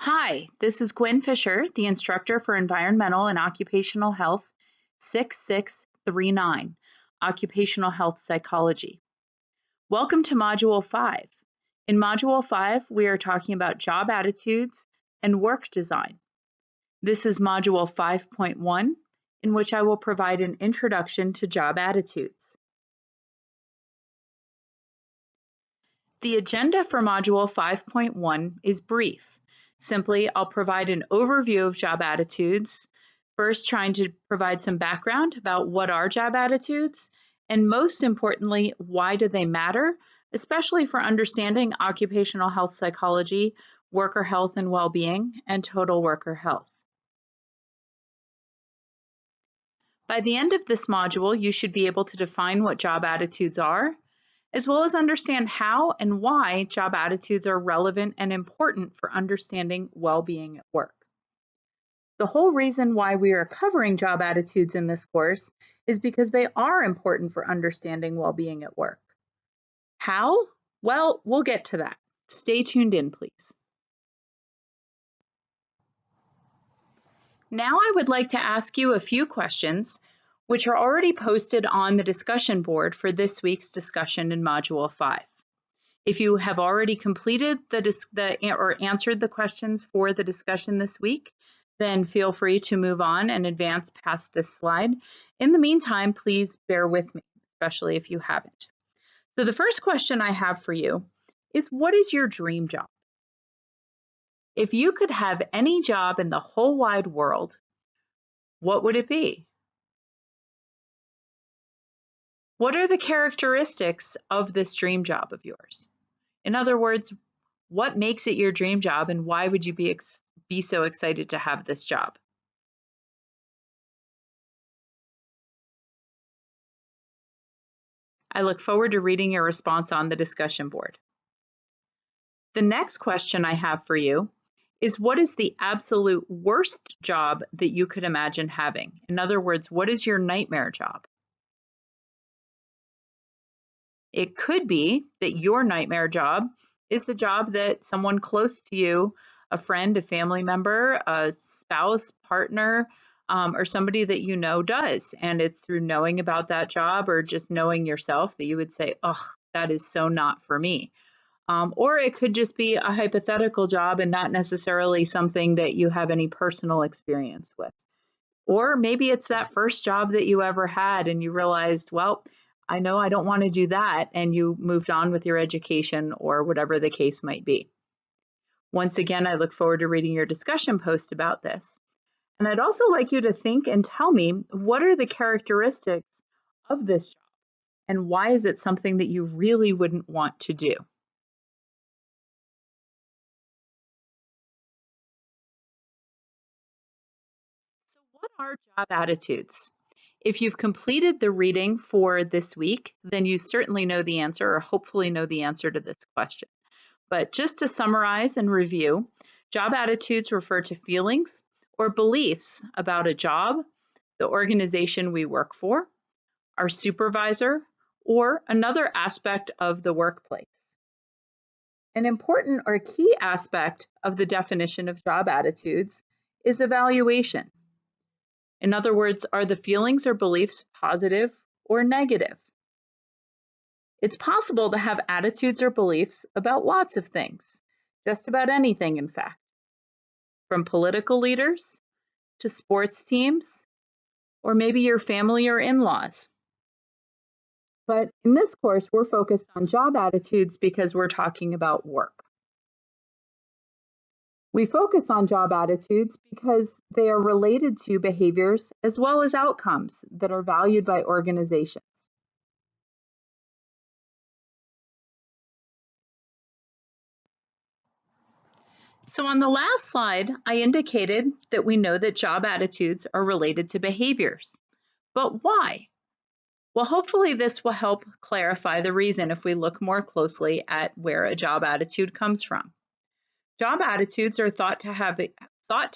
Hi, this is Gwen Fisher, the instructor for Environmental and Occupational Health 6639, Occupational Health Psychology. Welcome to Module 5. In Module 5, we are talking about job attitudes and work design. This is Module 5.1, in which I will provide an introduction to job attitudes. The agenda for Module 5.1 is brief. Simply, I'll provide an overview of job attitudes, first trying to provide some background about what are job attitudes, and most importantly, why do they matter, especially for understanding occupational health psychology, worker health and well-being, and total worker health. By the end of this module, you should be able to define what job attitudes are, as well as understand how and why job attitudes are relevant and important for understanding well-being at work. The whole reason why we are covering job attitudes in this course is because they are important for understanding well-being at work. How? Well, we'll get to that. Stay tuned in, please. Now I would like to ask you a few questions which are already posted on the discussion board for this week's discussion in Module 5. If you have already completed or answered the questions for the discussion this week, then feel free to move on and advance past this slide. In the meantime, please bear with me, especially if you haven't. So the first question I have for you is, what is your dream job? If you could have any job in the whole wide world, what would it be? What are the characteristics of this dream job of yours? In other words, what makes it your dream job and why would you be so excited to have this job? I look forward to reading your response on the discussion board. The next question I have for you is, what is the absolute worst job that you could imagine having? In other words, what is your nightmare job? It could be that your nightmare job is the job that someone close to you, a friend, a family member, a spouse, partner, or somebody that you know does. And it's through knowing about that job or just knowing yourself that you would say, oh, that is so not for me. Or it could just be a hypothetical job and not necessarily something that you have any personal experience with. Or maybe it's that first job that you ever had and you realized, well, I know I don't want to do that, and you moved on with your education or whatever the case might be. Once again, I look forward to reading your discussion post about this. And I'd also like you to think and tell me, what are the characteristics of this job and why is it something that you really wouldn't want to do? So what are job attitudes? If you've completed the reading for this week, then you certainly know the answer or hopefully know the answer to this question. But just to summarize and review, job attitudes refer to feelings or beliefs about a job, the organization we work for, our supervisor, or another aspect of the workplace. An important or key aspect of the definition of job attitudes is evaluation. In other words, are the feelings or beliefs positive or negative? It's possible to have attitudes or beliefs about lots of things, just about anything, in fact, from political leaders to sports teams, or maybe your family or in-laws. But in this course, we're focused on job attitudes because we're talking about work. We focus on job attitudes because they are related to behaviors as well as outcomes that are valued by organizations. So on the last slide, I indicated that we know that job attitudes are related to behaviors. But why? Well, hopefully this will help clarify the reason if we look more closely at where a job attitude comes from. Job attitudes are thought to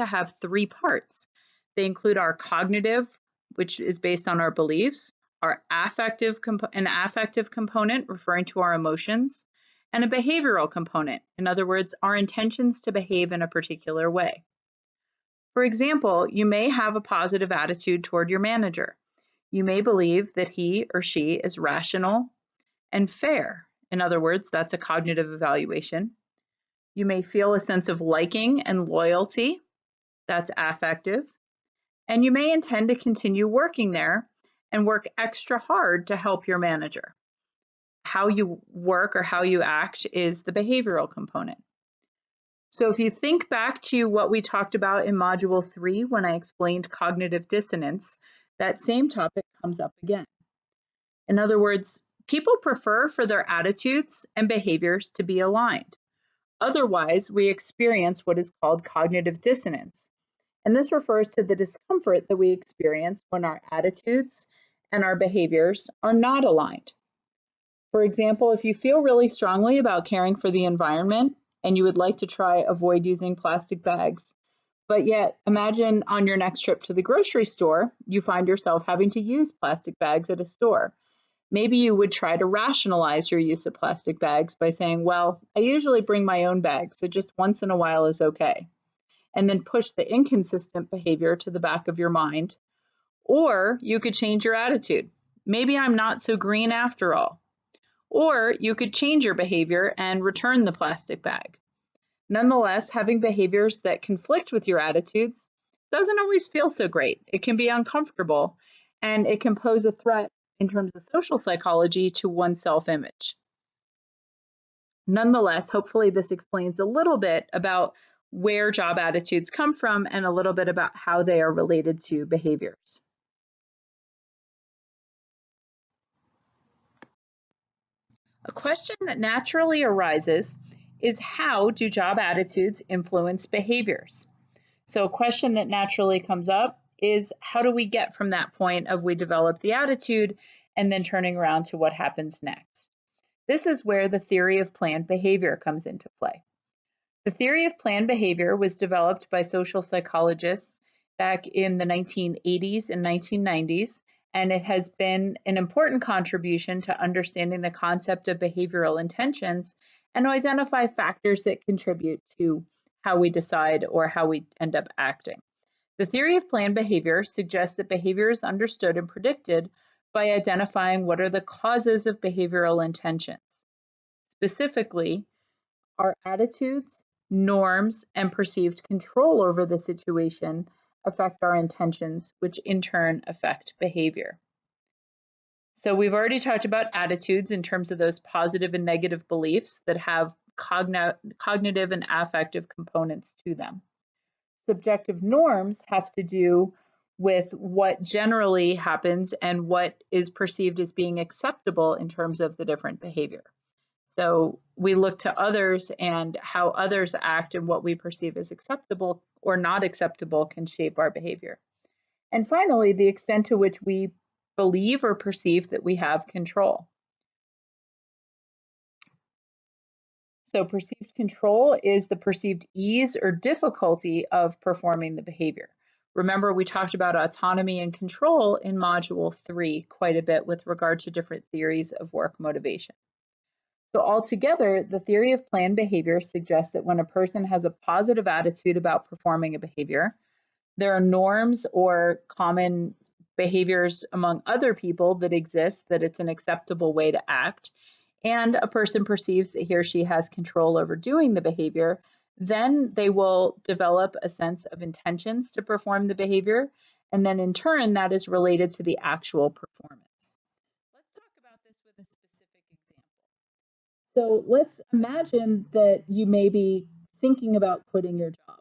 have three parts. They include our cognitive, which is based on our beliefs, our affective component referring to our emotions, and a behavioral component. In other words, our intentions to behave in a particular way. For example, you may have a positive attitude toward your manager. You may believe that he or she is rational and fair. In other words, that's a cognitive evaluation. You may feel a sense of liking and loyalty. That's affective. And you may intend to continue working there and work extra hard to help your manager. How you work or how you act is the behavioral component. So if you think back to what we talked about in Module 3 when I explained cognitive dissonance, that same topic comes up again. In other words, people prefer for their attitudes and behaviors to be aligned. Otherwise, we experience what is called cognitive dissonance. And this refers to the discomfort that we experience when our attitudes and our behaviors are not aligned. For example, if you feel really strongly about caring for the environment and you would like to try avoid using plastic bags, but yet imagine on your next trip to the grocery store, you find yourself having to use plastic bags at a store. Maybe you would try to rationalize your use of plastic bags by saying, well, I usually bring my own bag, so just once in a while is okay. And then push the inconsistent behavior to the back of your mind. Or you could change your attitude. Maybe I'm not so green after all. Or you could change your behavior and return the plastic bag. Nonetheless, having behaviors that conflict with your attitudes doesn't always feel so great. It can be uncomfortable, and it can pose a threat in terms of social psychology to one's self-image. Nonetheless, hopefully this explains a little bit about where job attitudes come from and a little bit about how they are related to behaviors. A question that naturally arises is, how do job attitudes influence behaviors? So a question that naturally comes up is, how do we get from that point of we develop the attitude and then turning around to what happens next? This is where the theory of planned behavior comes into play. The theory of planned behavior was developed by social psychologists back in the 1980s and 1990s, and it has been an important contribution to understanding the concept of behavioral intentions and to identify factors that contribute to how we decide or how we end up acting. The theory of planned behavior suggests that behavior is understood and predicted by identifying what are the causes of behavioral intentions. Specifically, our attitudes, norms, and perceived control over the situation affect our intentions, which in turn affect behavior. So we've already talked about attitudes in terms of those positive and negative beliefs that have cognitive and affective components to them. Subjective norms have to do with what generally happens and what is perceived as being acceptable in terms of the different behavior. So we look to others, and how others act and what we perceive as acceptable or not acceptable can shape our behavior. And finally, the extent to which we believe or perceive that we have control. So perceived control is the perceived ease or difficulty of performing the behavior. Remember, we talked about autonomy and control in Module 3 quite a bit with regard to different theories of work motivation. So altogether, the theory of planned behavior suggests that when a person has a positive attitude about performing a behavior, there are norms or common behaviors among other people that exist, that it's an acceptable way to act, and a person perceives that he or she has control over doing the behavior, then they will develop a sense of intentions to perform the behavior, and then in turn, that is related to the actual performance. Let's talk about this with a specific example. So let's imagine that you may be thinking about quitting your job,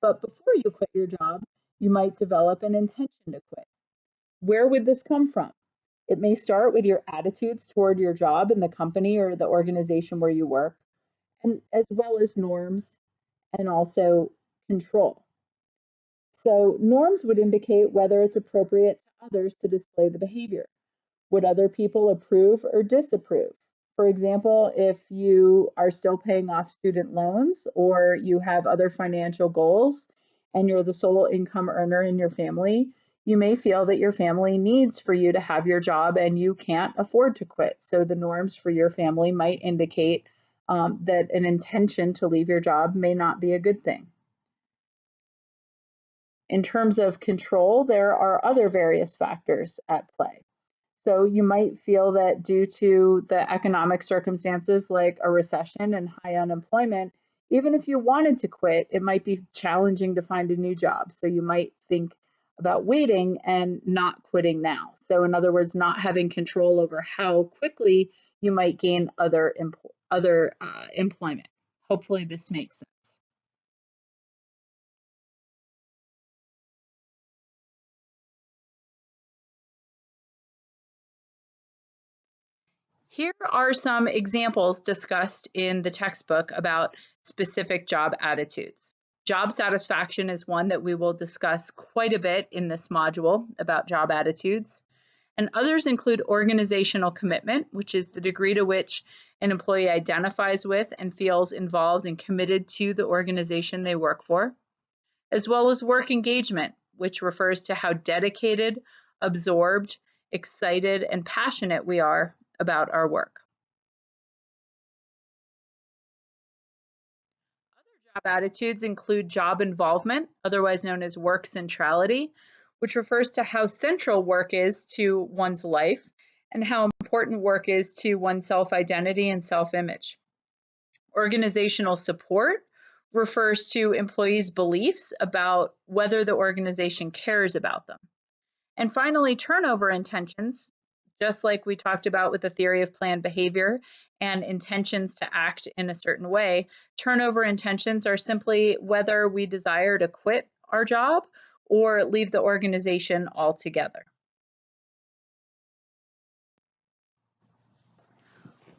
but before you quit your job, you might develop an intention to quit. Where would this come from? It may start with your attitudes toward your job in the company or the organization where you work, and as well as norms and also control. So norms would indicate whether it's appropriate to others to display the behavior. Would other people approve or disapprove? For example, if you are still paying off student loans or you have other financial goals and you're the sole income earner in your family, you may feel that your family needs for you to have your job and you can't afford to quit. So the norms for your family might indicate that an intention to leave your job may not be a good thing. In terms of control, there are other various factors at play. So you might feel that due to the economic circumstances like a recession and high unemployment, even if you wanted to quit, it might be challenging to find a new job. So you might think about waiting and not quitting now. So in other words, not having control over how quickly you might gain other employment. Hopefully this makes sense. Here are some examples discussed in the textbook about specific job attitudes. Job satisfaction is one that we will discuss quite a bit in this module about job attitudes. And others include organizational commitment, which is the degree to which an employee identifies with and feels involved and committed to the organization they work for, as well as work engagement, which refers to how dedicated, absorbed, excited, and passionate we are about our work. Job attitudes include job involvement, otherwise known as work centrality, which refers to how central work is to one's life and how important work is to one's self-identity and self-image. Organizational support refers to employees' beliefs about whether the organization cares about them. And finally, turnover intentions, just like we talked about with the theory of planned behavior and intentions to act in a certain way, turnover intentions are simply whether we desire to quit our job or leave the organization altogether.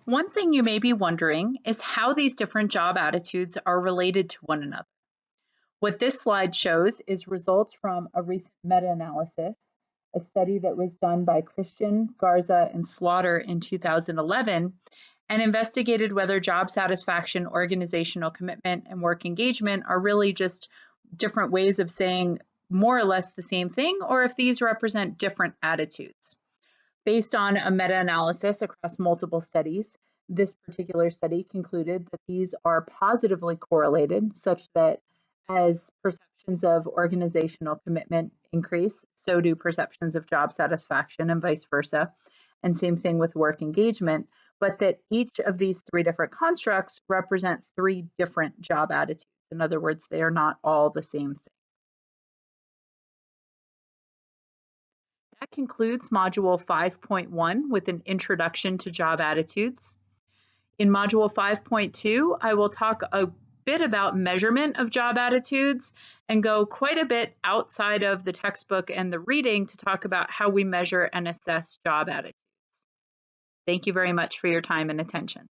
One thing you may be wondering is how these different job attitudes are related to one another. What this slide shows is results from a recent meta-analysis, a study that was done by Christian, Garza, and Slaughter in 2011, and investigated whether job satisfaction, organizational commitment, and work engagement are really just different ways of saying more or less the same thing, or if these represent different attitudes. Based on a meta-analysis across multiple studies, this particular study concluded that these are positively correlated, such that as perceptions of organizational commitment increase, so do perceptions of job satisfaction and vice versa, and same thing with work engagement, but that each of these three different constructs represent three different job attitudes. In other words, they are not all the same thing. That concludes Module 5.1 with an introduction to job attitudes. In Module 5.2, I will talk a bit about measurement of job attitudes and go quite a bit outside of the textbook and the reading to talk about how we measure and assess job attitudes. Thank you very much for your time and attention.